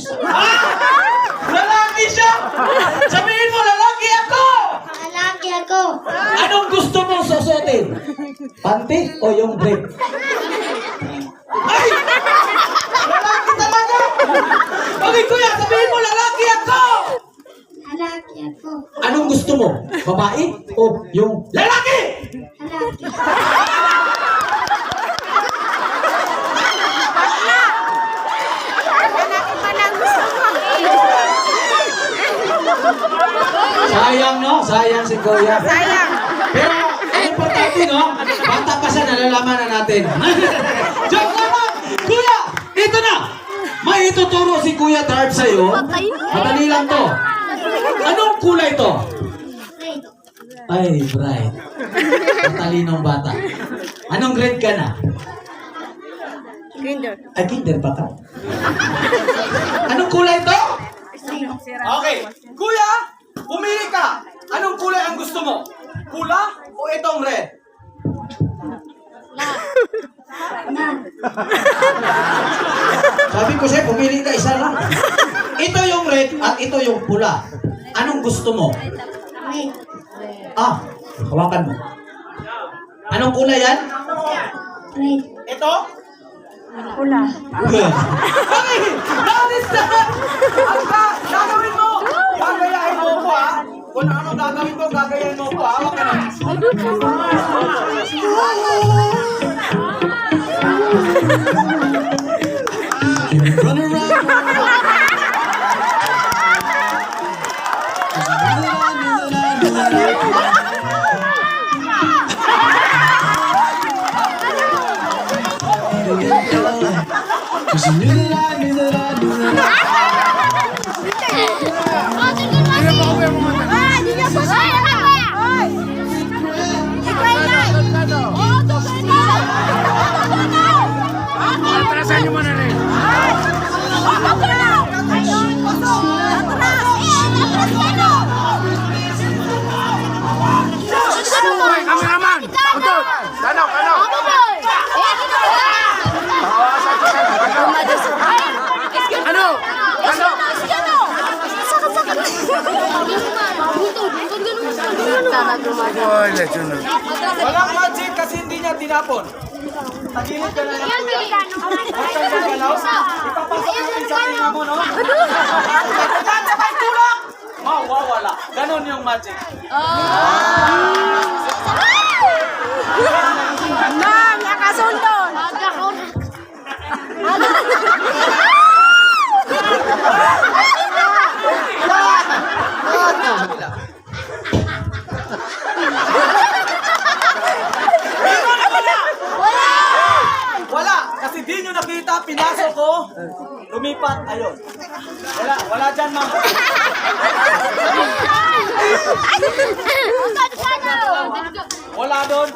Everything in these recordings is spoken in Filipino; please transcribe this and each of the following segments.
Ramos. Lalaki siya! Sabihin mo, lalaki ako! Lalaki ako. Anong gusto mong susuotin? Panty o yung brief? Ay! Lalaki talaga! Okay, kuya, sabihin mo, lalaki ako! Lalaki ako. Anong gusto mo? Babae o yung Lalaki! Lalaki. sayang, no? Sayang si Kuya. Sayang. Pero, ang importante, no? Bata pa siya, nalalaman na natin. Joke lang! Kuya, ito na! May ituturo si Kuya Darb sa'yo. Madali lang to. Anong kulay to? Red. Ay, bright. Matalinong bata. Anong grade ka na? Kinder. Ay, kinder pa ka? Anong kulay to? Okay, kuya, pumili ka. Anong kulay ang gusto mo? Pula o itong red? Sabi ko sa'yo, pumili ka isa lang. Ito yung red at ito yung pula. Anong gusto mo? Red. Ah, hawakan mo. Anong kulay yan? Red. Ito? Pula. Good. Okay, that is that! Ang gagawin mo, gagayahin mo ko ha. Kung ano gagawin ko, gagayahin mo ko ha. Huwag ka na. Run around. Kameraman! Udod! Kano! Ano? Walang magic kasi hindi niya tinapon. Tagilid ka na lang kuya. Huwag kang gagalaw. Ipapasok natin sa tinga mo, no? Diyan, sabay tulak! Mawawala. Ganon yung magic. Mang! Nakasundon! Wala! Kasi di nyo nakita, pinasok ko. Lumipat, ayun. Wala dyan, ma'am. Wala doon.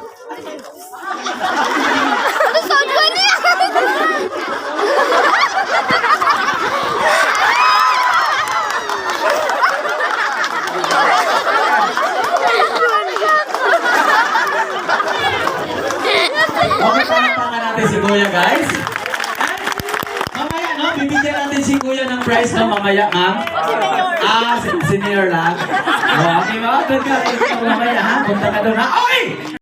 Okay, panapangan natin si Kuya, guys. Mamaya, no? Bibigyan natin si Kuya ng prize, no? Mamaya, ma'am. Si Mayor lang. Okay, mga doon ka. Mamaya, ha? Punta ka doon, ha? Okay!